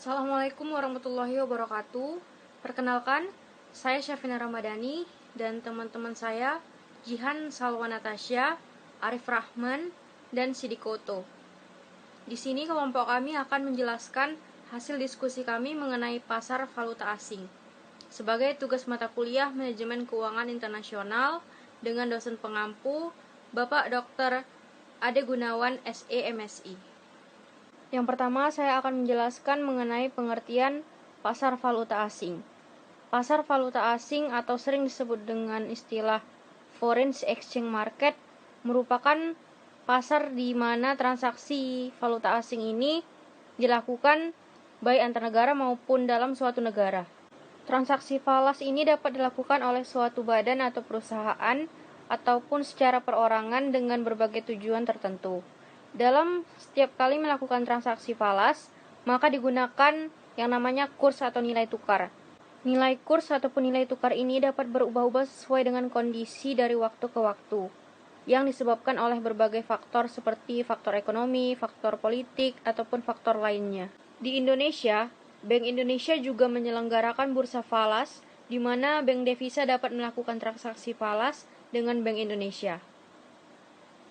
Assalamualaikum warahmatullahi wabarakatuh. Perkenalkan, saya Syafina Ramadhani dan teman-teman saya Jihan Salwa Natasha, Arif Rahman, dan Sidikoto. Di sini kelompok kami akan menjelaskan hasil diskusi kami mengenai pasar valuta asing sebagai tugas mata kuliah Manajemen Keuangan Internasional dengan dosen pengampu Bapak Dr. Ade Gunawan SE MSI. Yang pertama, saya akan menjelaskan mengenai pengertian pasar valuta asing. Pasar valuta asing atau sering disebut dengan istilah foreign exchange market merupakan pasar di mana transaksi valuta asing ini dilakukan baik antar negara maupun dalam suatu negara. Transaksi falas ini dapat dilakukan oleh suatu badan atau perusahaan ataupun secara perorangan dengan berbagai tujuan tertentu. Dalam setiap kali melakukan transaksi falas, maka digunakan yang namanya kurs atau nilai tukar. Nilai kurs ataupun nilai tukar ini dapat berubah-ubah sesuai dengan kondisi dari waktu ke waktu, yang disebabkan oleh berbagai faktor seperti faktor ekonomi, faktor politik, ataupun faktor lainnya. Di Indonesia, Bank Indonesia juga menyelenggarakan bursa falas, di mana bank devisa dapat melakukan transaksi falas dengan Bank Indonesia.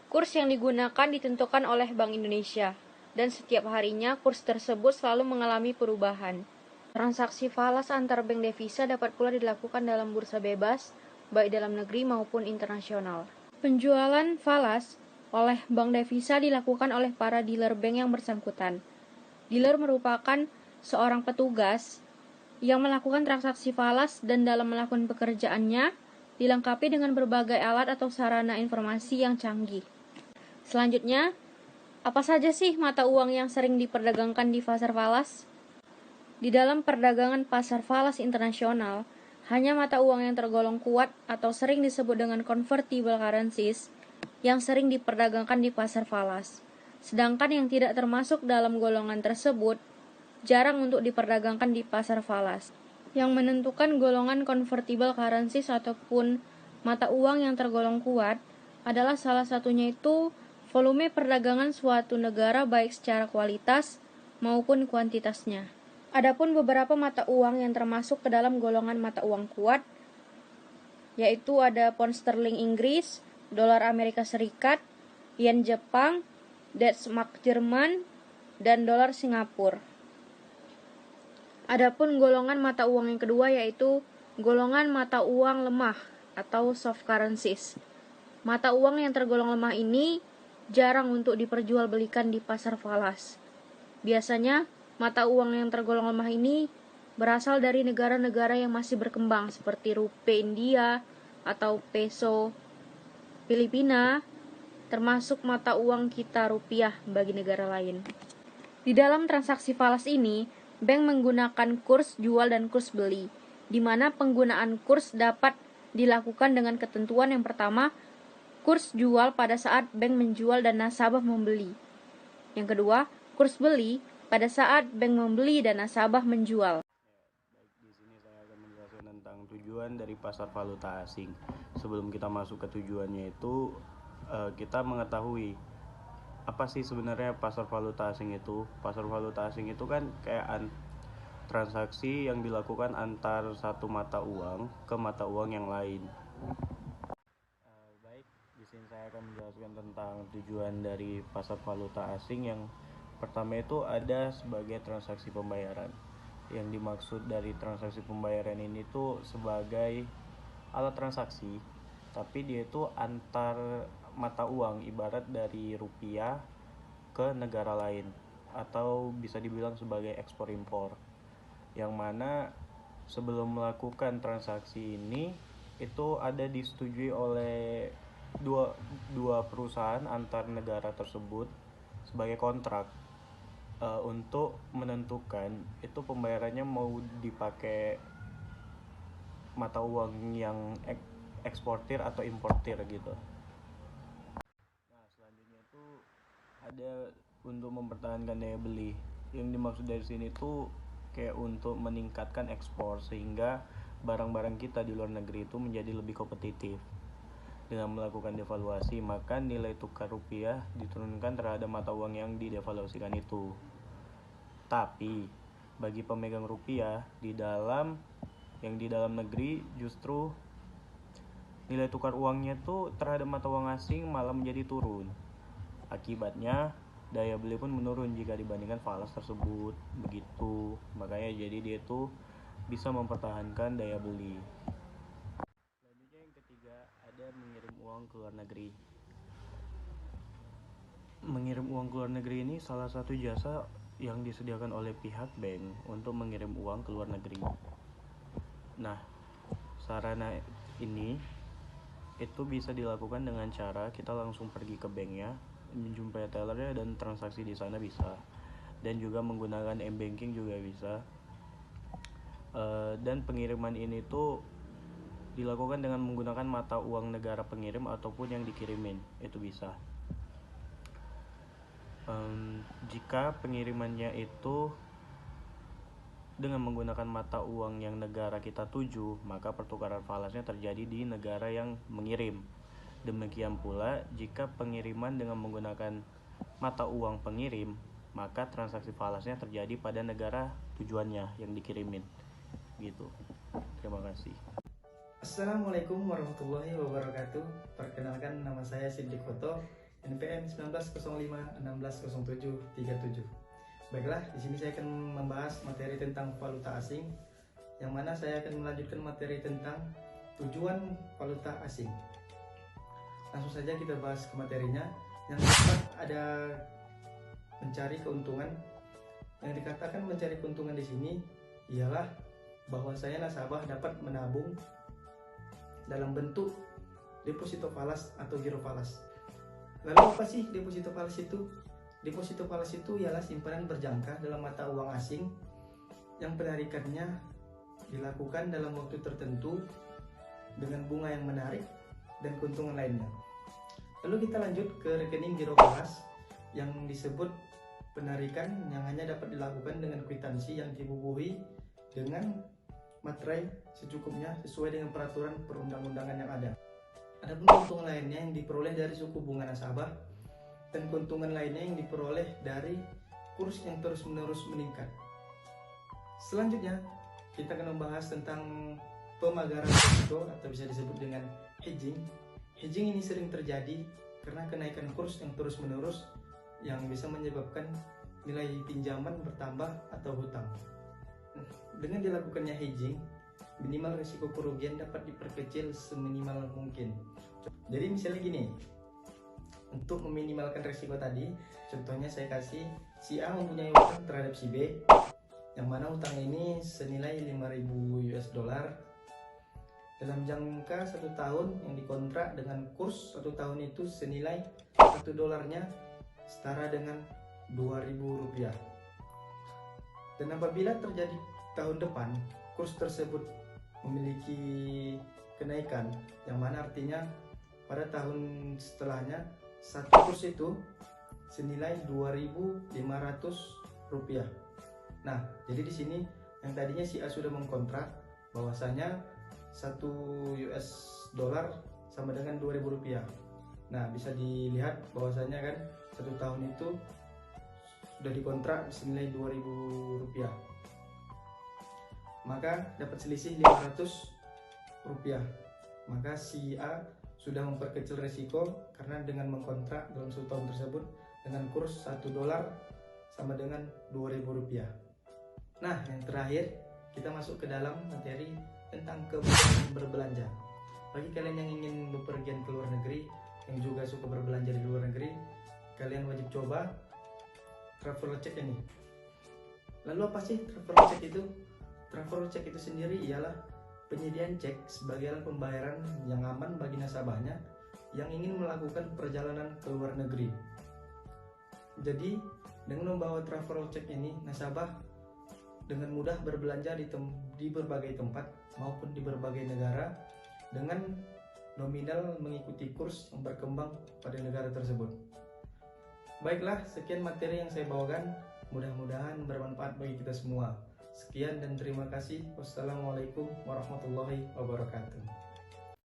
Kurs yang digunakan ditentukan oleh Bank Indonesia, dan setiap harinya kurs tersebut selalu mengalami perubahan. Transaksi falas antar bank devisa dapat pula dilakukan dalam bursa bebas, baik dalam negeri maupun internasional. Penjualan falas oleh bank devisa dilakukan oleh para dealer bank yang bersangkutan. Dealer merupakan seorang petugas yang melakukan transaksi falas dan dalam melakukan pekerjaannya dilengkapi dengan berbagai alat atau sarana informasi yang canggih. Selanjutnya, apa saja sih mata uang yang sering diperdagangkan di pasar falas? Di dalam perdagangan pasar falas internasional, hanya mata uang yang tergolong kuat atau sering disebut dengan convertible currencies yang sering diperdagangkan di pasar falas. Sedangkan yang tidak termasuk dalam golongan tersebut jarang untuk diperdagangkan di pasar falas. Yang menentukan golongan convertible currencies ataupun mata uang yang tergolong kuat adalah salah satunya itu volume perdagangan suatu negara baik secara kualitas maupun kuantitasnya. Adapun beberapa mata uang yang termasuk ke dalam golongan mata uang kuat, yaitu ada pound sterling Inggris, dolar Amerika Serikat, yen Jepang, Deutschmark Jerman, dan dolar Singapura. Adapun golongan mata uang yang kedua yaitu golongan mata uang lemah atau soft currencies. Mata uang yang tergolong lemah ini jarang untuk diperjualbelikan di pasar falas. Biasanya, mata uang yang tergolong lemah ini berasal dari negara-negara yang masih berkembang seperti rupiah India atau peso Filipina, termasuk mata uang kita rupiah bagi negara lain. Di dalam transaksi falas ini, bank menggunakan kurs jual dan kurs beli, di mana penggunaan kurs dapat dilakukan dengan ketentuan yang pertama, kurs jual pada saat bank menjual dan nasabah membeli. Yang kedua, kurs beli pada saat bank membeli dan nasabah menjual. Baik, di sini saya akan menjelaskan tentang tujuan dari pasar valuta asing. Sebelum kita masuk ke tujuannya itu, kita mengetahui apa sih sebenarnya pasar valuta asing itu. Pasar valuta asing itu kan kayak transaksi yang dilakukan antar satu mata uang ke mata uang yang lain. Baik, di sini saya akan menjelaskan tentang tujuan dari pasar valuta asing. Yang pertama itu ada sebagai transaksi pembayaran. Yang dimaksud dari transaksi pembayaran ini tuh sebagai alat transaksi, tapi dia itu antar mata uang, ibarat dari rupiah ke negara lain, atau bisa dibilang sebagai ekspor impor, yang mana sebelum melakukan transaksi ini itu ada disetujui oleh dua perusahaan antar negara tersebut sebagai kontrak untuk menentukan itu pembayarannya mau dipakai mata uang yang eksportir atau importir gitu. Nah, selanjutnya itu ada untuk mempertahankan daya beli. Yang dimaksud dari sini tuh kayak untuk meningkatkan ekspor sehingga barang-barang kita di luar negeri itu menjadi lebih kompetitif. Dengan melakukan devaluasi, maka nilai tukar rupiah diturunkan terhadap mata uang yang didevaluasikan itu. Tapi bagi pemegang rupiah di dalam negeri justru nilai tukar uangnya tuh terhadap mata uang asing malah menjadi turun. Akibatnya daya beli pun menurun jika dibandingkan falas tersebut. Begitu. Makanya jadi dia tuh bisa mempertahankan daya beli. Selanjutnya yang ketiga ada mengirim uang ke luar negeri. Mengirim uang ke luar negeri ini salah satu jasa yang disediakan oleh pihak bank untuk mengirim uang ke luar negeri. Nah, sarana ini itu bisa dilakukan dengan cara kita langsung pergi ke banknya, menjumpai tellernya dan transaksi di sana bisa. Dan juga menggunakan m-banking juga bisa. Dan pengiriman ini tuh dilakukan dengan menggunakan mata uang negara pengirim ataupun yang dikirimin, itu bisa. Jika pengirimannya itu dengan menggunakan mata uang yang negara kita tuju, maka pertukaran falasnya terjadi di negara yang mengirim. Demikian pula jika pengiriman dengan menggunakan mata uang pengirim, maka transaksi falasnya terjadi pada negara tujuannya yang dikirimin. Gitu. Terima kasih. Assalamualaikum warahmatullahi wabarakatuh. Perkenalkan, nama saya Sidikoto, NPM 1905160737. Baiklah, di sini saya akan membahas materi tentang valuta asing, yang mana saya akan melanjutkan materi tentang tujuan valuta asing. Langsung saja kita bahas ke materinya. Yang pertama ada mencari keuntungan. Yang dikatakan mencari keuntungan di sini ialah bahwasanya nasabah dapat menabung dalam bentuk deposito falas atau giro falas. Lalu apa sih deposito falas itu? Deposito falas itu ialah simpanan berjangka dalam mata uang asing yang penarikannya dilakukan dalam waktu tertentu dengan bunga yang menarik dan keuntungan lainnya. Lalu kita lanjut ke rekening giro falas yang disebut penarikan yang hanya dapat dilakukan dengan kwitansi yang dibubuhi dengan materai secukupnya sesuai dengan peraturan perundang-undangan yang ada. Adapun keuntungan lainnya yang diperoleh dari suku bunga nasabah dan keuntungan lainnya yang diperoleh dari kurs yang terus-menerus meningkat. Selanjutnya, kita akan membahas tentang pemagaran risiko atau bisa disebut dengan hedging. Hedging ini sering terjadi karena kenaikan kurs yang terus-menerus yang bisa menyebabkan nilai pinjaman bertambah atau hutang. Dengan dilakukannya hedging, minimal risiko kerugian dapat diperkecil seminimal mungkin. Jadi misalnya gini, untuk meminimalkan risiko tadi, contohnya saya kasih si A mempunyai utang terhadap si B, yang mana utang ini senilai 5.000 US dollar dalam jangka 1 tahun yang dikontrak dengan kurs 1 tahun itu senilai 1 dolarnya setara dengan 2.000 rupiah. Dan apabila terjadi tahun depan kurs tersebut memiliki kenaikan, yang mana artinya pada tahun setelahnya satu kurs itu senilai 2.500 rupiah. Nah, jadi di sini yang tadinya si A sudah mengkontrak bahwasanya 1 US dollar sama dengan 2.000 rupiah. Nah, bisa dilihat bahwasanya kan 1 tahun itu sudah dikontrak senilai 2.000 rupiah. Maka dapat selisih 500 rupiah. Maka si A sudah memperkecil risiko karena dengan mengkontrak dalam 1 tahun tersebut dengan kurs 1 dolar sama dengan 2.000 rupiah. Nah, yang terakhir kita masuk ke dalam materi tentang kebutuhan berbelanja. Bagi kalian yang ingin bepergian ke luar negeri, yang juga suka berbelanja di luar negeri, kalian wajib coba travel check ini. Lalu apa sih travel check itu? Travel check itu sendiri ialah penyediaan cek sebagai alat pembayaran yang aman bagi nasabahnya yang ingin melakukan perjalanan ke luar negeri. Jadi, dengan membawa travel check ini, nasabah dengan mudah berbelanja di berbagai tempat maupun di berbagai negara dengan nominal mengikuti kurs yang berkembang pada negara tersebut. Baiklah, sekian materi yang saya bawakan. Mudah-mudahan bermanfaat bagi kita semua. Sekian dan terima kasih. Wassalamualaikum warahmatullahi wabarakatuh.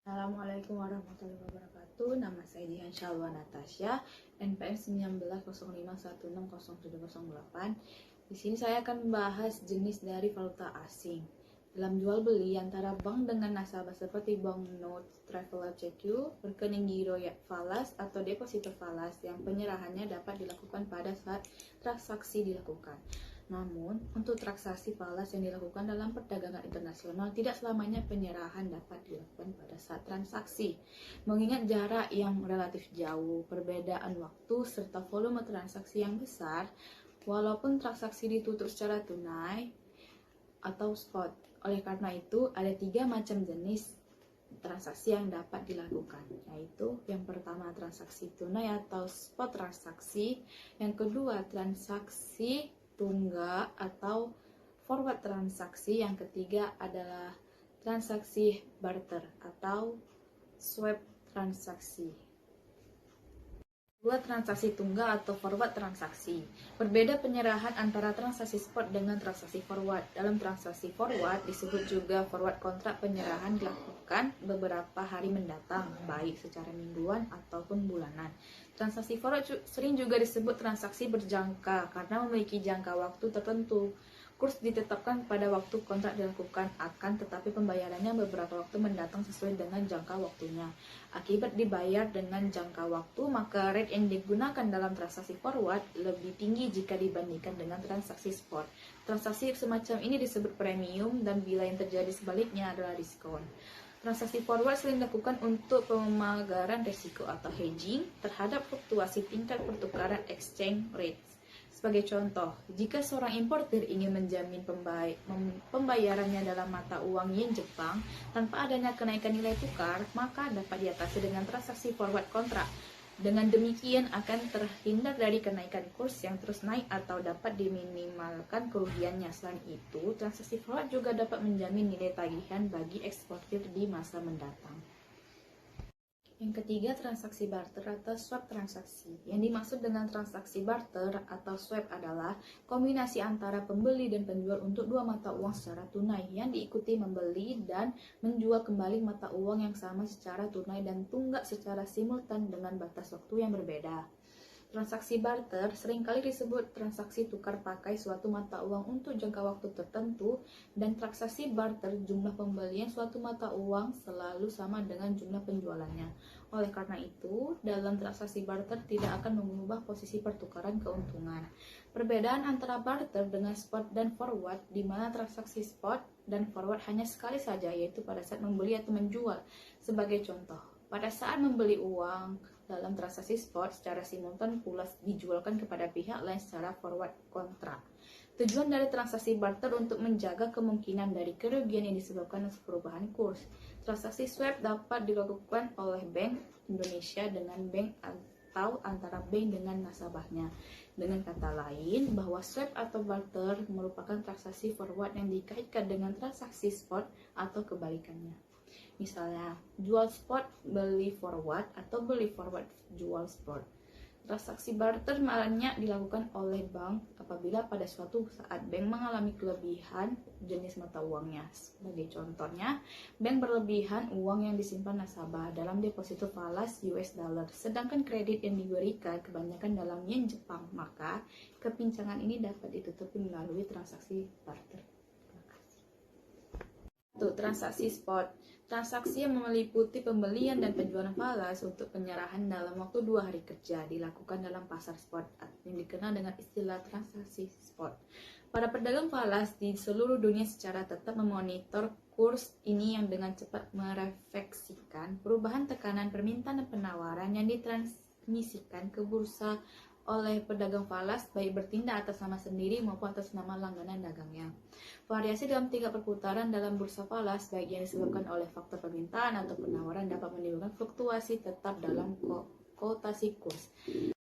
Assalamualaikum warahmatullahi wabarakatuh. Nama saya Jihan Salwa Natasha, NPM 1905160708. Di sini saya akan membahas jenis dari valuta asing. Dalam jual beli antara bank dengan nasabah seperti banknote, traveler CQ, rekening giro falas atau deposito falas yang penyerahannya dapat dilakukan pada saat transaksi dilakukan. Namun, untuk transaksi falas yang dilakukan dalam perdagangan internasional, tidak selamanya penyerahan dapat dilakukan pada saat transaksi. Mengingat jarak yang relatif jauh, perbedaan waktu, serta volume transaksi yang besar, walaupun transaksi ditutup secara tunai atau spot. Oleh karena itu, ada 3 macam jenis transaksi yang dapat dilakukan, yaitu yang pertama transaksi tunai atau spot transaksi, yang kedua transaksi tunggak atau forward transaksi, yang ketiga adalah transaksi barter atau swap transaksi. Dua transaksi tunggal atau forward transaksi. Berbeda penyerahan antara transaksi spot dengan transaksi forward. Dalam transaksi forward disebut juga forward kontrak, penyerahan dilakukan beberapa hari mendatang, baik secara mingguan ataupun bulanan. Transaksi forward sering juga disebut transaksi berjangka karena memiliki jangka waktu tertentu. Kurs ditetapkan pada waktu kontrak dilakukan, akan tetapi pembayarannya beberapa waktu mendatang sesuai dengan jangka waktunya. Akibat dibayar dengan jangka waktu, maka rate yang digunakan dalam transaksi forward lebih tinggi jika dibandingkan dengan transaksi spot. Transaksi semacam ini disebut premium, dan bila yang terjadi sebaliknya adalah diskon. Transaksi forward sering dilakukan untuk pemagaran risiko atau hedging terhadap fluktuasi tingkat pertukaran exchange rate. Sebagai contoh, jika seorang importir ingin menjamin pembayarannya dalam mata uang yen Jepang tanpa adanya kenaikan nilai tukar, maka dapat diatasi dengan transaksi forward kontrak. Dengan demikian akan terhindar dari kenaikan kurs yang terus naik atau dapat diminimalkan kerugiannya. Selain itu, transaksi forward juga dapat menjamin nilai tagihan bagi eksportir di masa mendatang. Yang ketiga, transaksi barter atau swap transaksi. Yang dimaksud dengan transaksi barter atau swap adalah kombinasi antara pembeli dan penjual untuk dua mata uang secara tunai yang diikuti membeli dan menjual kembali mata uang yang sama secara tunai dan tunggak secara simultan dengan batas waktu yang berbeda. Transaksi barter seringkali disebut transaksi tukar pakai suatu mata uang untuk jangka waktu tertentu, dan transaksi barter jumlah pembelian suatu mata uang selalu sama dengan jumlah penjualannya. Oleh karena itu, dalam transaksi barter tidak akan mengubah posisi pertukaran keuntungan. Perbedaan antara barter dengan spot dan forward, di mana transaksi spot dan forward hanya sekali saja, yaitu pada saat membeli atau menjual. Sebagai contoh, pada saat membeli uang dalam transaksi spot secara simultan pula dijualkan kepada pihak lain secara forward kontrak. Tujuan dari transaksi barter untuk menjaga kemungkinan dari kerugian yang disebabkan perubahan kurs. Transaksi swap dapat dilakukan oleh Bank Indonesia dengan bank atau antara bank dengan nasabahnya. Dengan kata lain, bahwa swap atau barter merupakan transaksi forward yang dikaitkan dengan transaksi spot atau kebalikannya. Misalnya, jual spot beli forward atau beli forward jual spot. Transaksi barter banyak dilakukan oleh bank apabila pada suatu saat bank mengalami kelebihan jenis mata uangnya. Sebagai contohnya, bank berlebihan uang yang disimpan nasabah dalam deposito falas US dollar, sedangkan kredit yang diberikan kebanyakan dalam yen Jepang, maka kepincangan ini dapat ditutupi melalui transaksi barter. Transaksi spot. Transaksi yang meliputi pembelian dan penjualan falas untuk penyerahan dalam waktu 2 hari kerja dilakukan dalam pasar spot yang dikenal dengan istilah transaksi spot. Para pedagang falas di seluruh dunia secara tetap memonitor kurs ini yang dengan cepat merefleksikan perubahan tekanan permintaan dan penawaran yang ditransmisikan ke bursa oleh pedagang falas, baik bertindak atas nama sendiri maupun atas nama langganan dagangnya. Variasi dalam tingkat perputaran dalam bursa falas, baik yang disebabkan oleh faktor permintaan atau penawaran, dapat menimbulkan fluktuasi tetap dalam kuotasi kurs.